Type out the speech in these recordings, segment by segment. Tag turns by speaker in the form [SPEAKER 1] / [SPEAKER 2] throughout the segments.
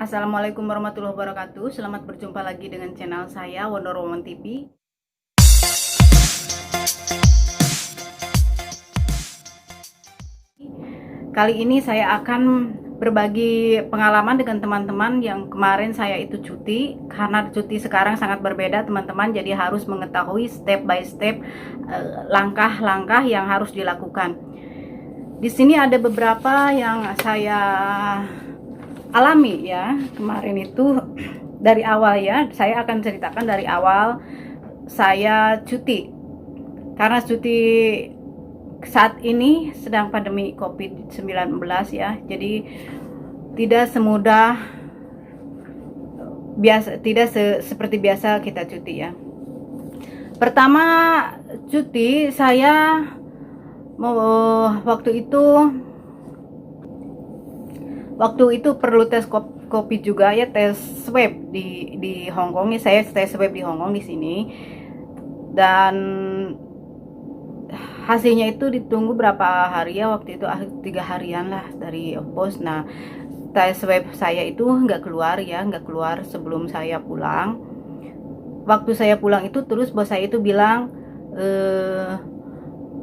[SPEAKER 1] Assalamualaikum warahmatullahi wabarakatuh. Selamat berjumpa lagi dengan channel saya Wonder Woman TV. Kali ini saya akan berbagi pengalaman dengan teman-teman yang kemarin saya itu cuti. Karena cuti sekarang sangat berbeda teman-teman, jadi harus mengetahui step by step langkah-langkah yang harus dilakukan. Di sini ada beberapa yang saya alami ya kemarin itu. Dari awal ya, saya akan ceritakan dari awal saya cuti. Karena cuti saat ini sedang pandemi COVID-19 ya, jadi tidak semudah biasa, tidak seperti biasa kita cuti ya. Pertama cuti saya waktu itu perlu tes COVID juga ya, tes swab di Hong Kong. Saya tes swab di Hong Kong di sini, dan hasilnya itu ditunggu berapa hari ya, waktu itu 3 harian lah dari pos. Nah, tes swab saya itu nggak keluar sebelum saya pulang. Waktu saya pulang itu terus bos saya itu bilang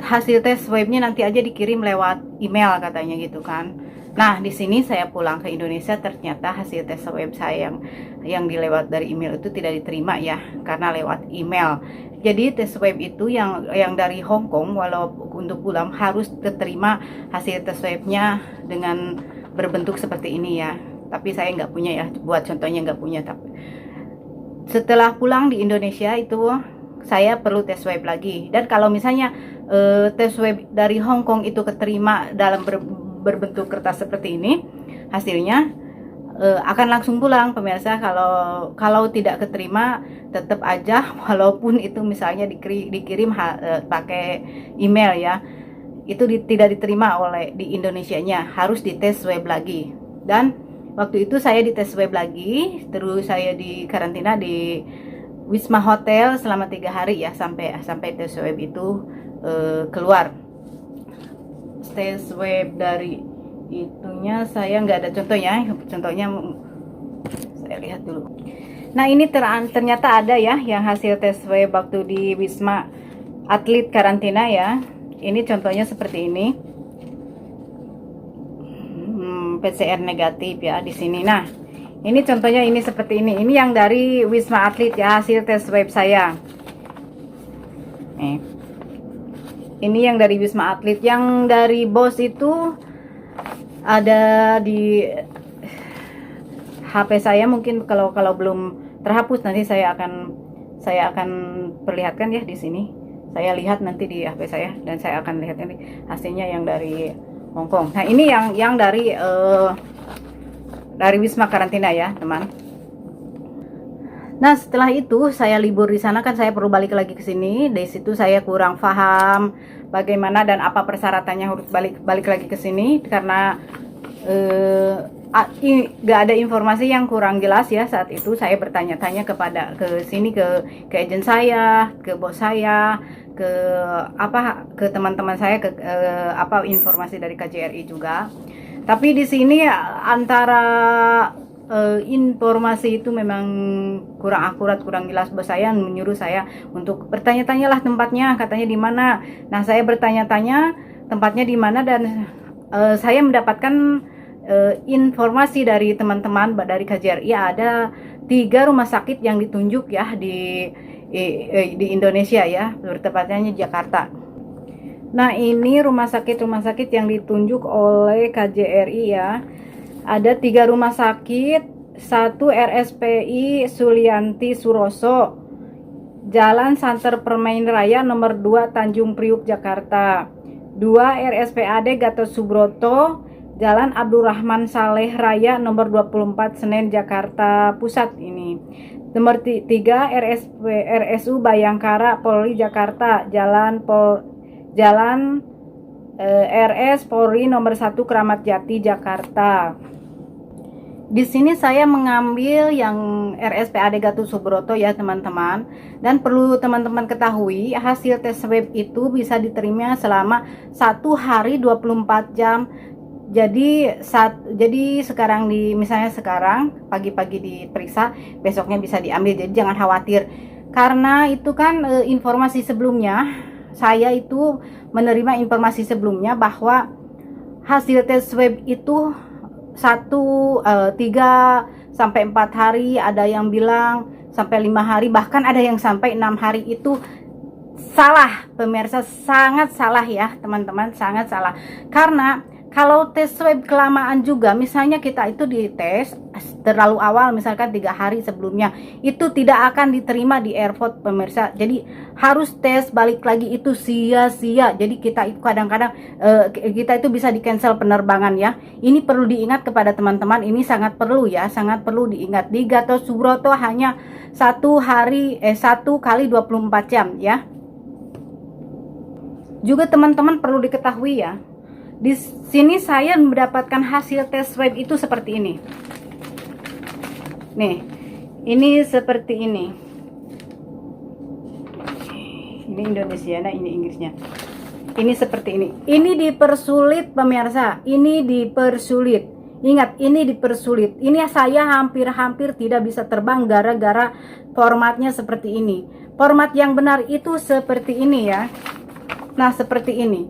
[SPEAKER 1] hasil tes swabnya nanti aja dikirim lewat email katanya gitu kan. Nah, di sini saya pulang ke Indonesia, ternyata hasil tes swab saya yang dilewat dari email itu tidak diterima ya, karena lewat email. Jadi tes swab itu yang dari Hong Kong, walau untuk pulang harus diterima hasil tes swabnya dengan berbentuk seperti ini ya. Tapi saya nggak punya ya, buat contohnya nggak punya. Tapi setelah pulang di Indonesia itu saya perlu tes swab lagi. Dan kalau misalnya tes swab dari Hong Kong itu keterima dalam berbentuk kertas seperti ini, hasilnya akan langsung pulang pemirsa. Kalau tidak keterima tetap aja, walaupun itu misalnya dikirim pakai email ya, itu tidak diterima di Indonesianya, harus dites swab lagi. Dan waktu itu saya dites swab lagi, terus saya di karantina di Wisma Hotel selama 3 hari ya, sampai tes swab itu keluar. Tes swab dari itunya saya nggak ada contohnya saya lihat dulu. Nah, ini ternyata ada ya yang hasil tes swab waktu di Wisma Atlet karantina ya. Ini contohnya seperti ini, PCR negatif ya di sini. Nah, ini contohnya ini seperti ini. Ini yang dari Wisma Atlet ya, hasil tes swab saya. Ini yang dari Wisma Atlet. Yang dari bos itu ada di HP saya, mungkin kalau belum terhapus nanti saya akan perlihatkan ya di sini. Saya lihat nanti di HP saya, dan saya akan lihat ini hasilnya yang dari Hong Kong. Nah, ini yang dari Wisma karantina ya teman. Nah, setelah itu saya libur di sana kan, saya perlu balik lagi ke sini. Dari situ saya kurang paham bagaimana dan apa persyaratannya harus balik lagi ke sini, karena gak ada informasi yang kurang jelas ya. Saat itu saya bertanya-tanya ke agen saya, ke bos saya, ke teman-teman saya, informasi dari KJRI juga. Tapi di sini antara informasi itu memang kurang akurat, kurang jelas. Bos saya menyuruh saya untuk bertanya-tanyalah tempatnya, katanya di mana. Nah, saya bertanya-tanya tempatnya di mana, dan saya mendapatkan informasi dari teman-teman dari KJRI ada 3 rumah sakit yang ditunjuk ya di Indonesia ya, bertepatnya Jakarta. Nah, ini rumah sakit yang ditunjuk oleh KJRI ya. Ada 3 rumah sakit. 1 RSPI Sulianti Suroso, Jalan Santer Permain Raya nomor 2 Tanjung Priuk Jakarta. 2 RSPAD Gatot Subroto, Jalan Abdurrahman Saleh Raya nomor 24 Senen Jakarta Pusat ini. Nomor 3 RSU Bayangkara Polri Jakarta, Jalan RS Polri nomor 1 Kramat Jati Jakarta. Di sini saya mengambil yang RSPAD Gatot Subroto ya teman-teman. Dan perlu teman-teman ketahui, hasil tes swab itu bisa diterima selama 1 hari 24 jam Jadi sekarang misalnya sekarang pagi-pagi diperiksa, besoknya bisa diambil. Jadi jangan khawatir. Karena itu kan informasi sebelumnya, saya itu menerima informasi sebelumnya bahwa hasil tes swab itu 3 sampai 4 hari, ada yang bilang sampai 5 hari, bahkan ada yang sampai 6 hari. Itu salah pemirsa, sangat salah ya teman-teman, sangat salah. Karena kalau tes swab kelamaan juga, misalnya kita itu dites terlalu awal, misalkan 3 hari sebelumnya, itu tidak akan diterima di airport pemirsa. Jadi harus tes balik lagi, itu sia-sia. Jadi kita itu kadang-kadang kita itu bisa di cancel penerbangan ya. Ini perlu diingat kepada teman-teman, ini sangat perlu ya, sangat perlu diingat. Di Gatot Subroto hanya 1 kali 24 jam ya. Juga teman-teman perlu diketahui ya, di sini saya mendapatkan hasil tes swab itu seperti ini. Nih, ini seperti ini. Ini Indonesia, nah ini Inggrisnya. Ini seperti ini. Ini dipersulit pemirsa, ini dipersulit. Ingat, ini dipersulit. Ini saya hampir-hampir tidak bisa terbang gara-gara formatnya seperti ini. Format yang benar itu seperti ini ya. Nah, seperti ini.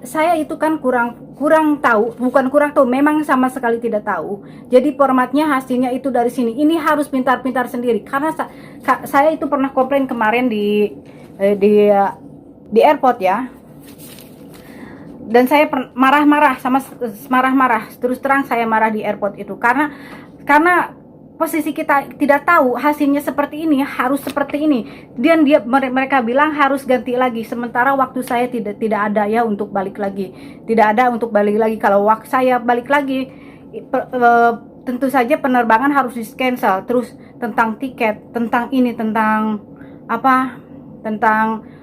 [SPEAKER 1] Saya itu kan kurang tahu, bukan kurang tahu, memang sama sekali tidak tahu. Jadi formatnya hasilnya itu dari sini. Ini harus pintar-pintar sendiri. Karena saya itu pernah komplain kemarin di airport ya. Dan saya marah-marah, terus terang saya marah di airport itu karena posisi kita tidak tahu hasilnya seperti ini, harus seperti ini. Dan mereka bilang harus ganti lagi. Sementara waktu saya tidak ada ya untuk balik lagi. Tidak ada untuk balik lagi. Kalau waktu saya balik lagi, tentu saja penerbangan harus di-cancel. Terus tentang tiket, tentang ini, tentang apa? Tentang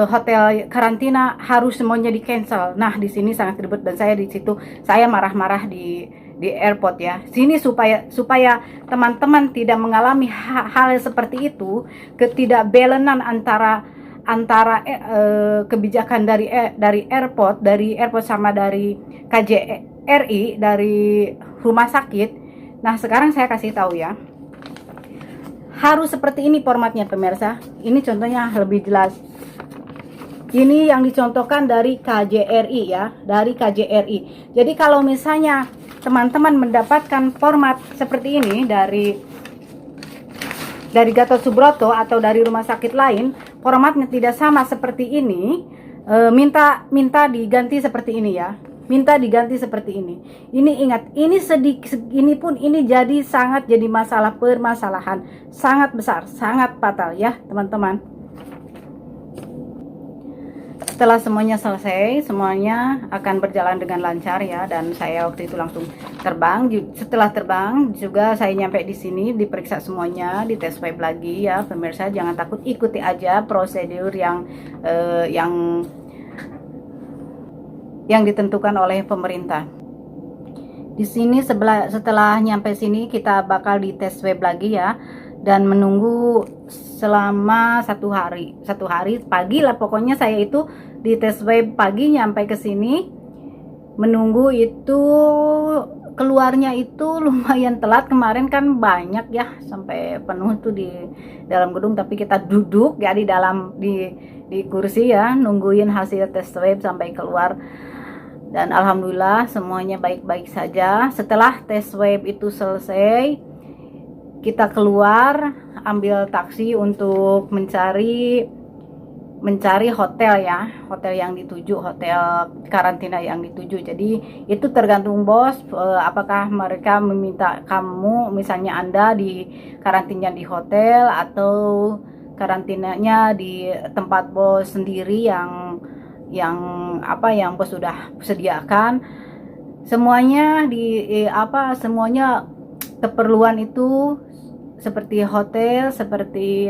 [SPEAKER 1] hotel karantina harus semuanya di-cancel. Nah, di sini sangat ribet dan saya di situ saya marah-marah di airport ya. Sini supaya teman-teman tidak mengalami hal seperti itu, ketidakbalancen antara kebijakan dari airport sama dari KJRI, dari rumah sakit. Nah, sekarang saya kasih tahu ya. Harus seperti ini formatnya pemirsa. Ini contohnya lebih jelas. Ini yang dicontohkan dari KJRI ya, dari KJRI. Jadi kalau misalnya teman-teman mendapatkan format seperti ini dari Gatot Subroto atau dari rumah sakit lain, formatnya tidak sama seperti ini, minta diganti seperti ini ya. Minta diganti seperti ini. Ini ingat, ini sedikit ini pun ini jadi permasalahan sangat besar, sangat fatal ya, teman-teman. Setelah semuanya selesai, semuanya akan berjalan dengan lancar ya, dan saya waktu itu langsung terbang. Setelah terbang juga saya nyampe di sini, diperiksa semuanya, dites swab lagi ya pemirsa. Jangan takut, ikuti aja prosedur yang ditentukan oleh pemerintah. Di sini setelah nyampe sini kita bakal dites swab lagi ya, dan menunggu selama 1 hari pagi lah pokoknya. Saya itu di tes swab pagi, nyampe ke sini menunggu itu keluarnya itu lumayan telat. Kemarin kan banyak ya, sampai penuh tuh di dalam gedung, tapi kita duduk ya di kursi ya, nungguin hasil tes swab sampai keluar. Dan alhamdulillah semuanya baik-baik saja. Setelah tes swab itu selesai, kita keluar ambil taksi untuk mencari hotel ya, hotel yang dituju, hotel karantina yang dituju. Jadi itu tergantung bos, apakah mereka meminta kamu, misalnya Anda di karantina di hotel atau karantinanya di tempat bos sendiri yang bos sudah sediakan. Semuanya semuanya keperluan itu seperti hotel, seperti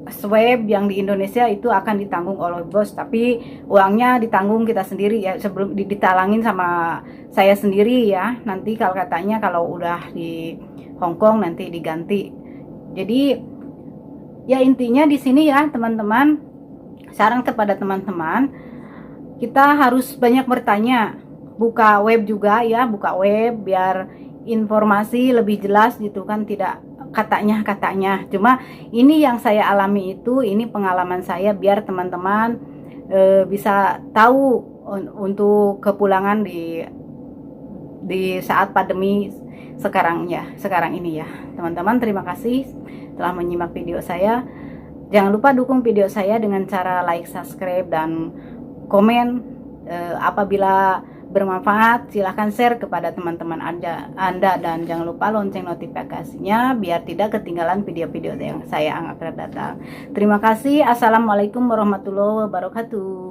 [SPEAKER 1] swab yang di Indonesia itu akan ditanggung oleh bos, tapi uangnya ditanggung kita sendiri ya, sebelum ditalangin sama saya sendiri ya. Nanti kalau katanya kalau udah di Hong Kong nanti diganti. Jadi ya intinya di sini ya teman-teman, saran kepada teman-teman, kita harus banyak bertanya, buka web juga ya, buka web biar informasi lebih jelas gitu kan, tidak katanya. Cuma ini yang saya alami itu, ini pengalaman saya biar teman-teman bisa tahu untuk kepulangan di saat pandemi sekarang ini ya. Teman-teman, terima kasih telah menyimak video saya. Jangan lupa dukung video saya dengan cara like, subscribe, dan komen. Apabila bermanfaat, silahkan share kepada teman-teman Anda, dan jangan lupa lonceng notifikasinya biar tidak ketinggalan video-video yang saya akan datang. Terima kasih. Assalamualaikum warahmatullahi wabarakatuh.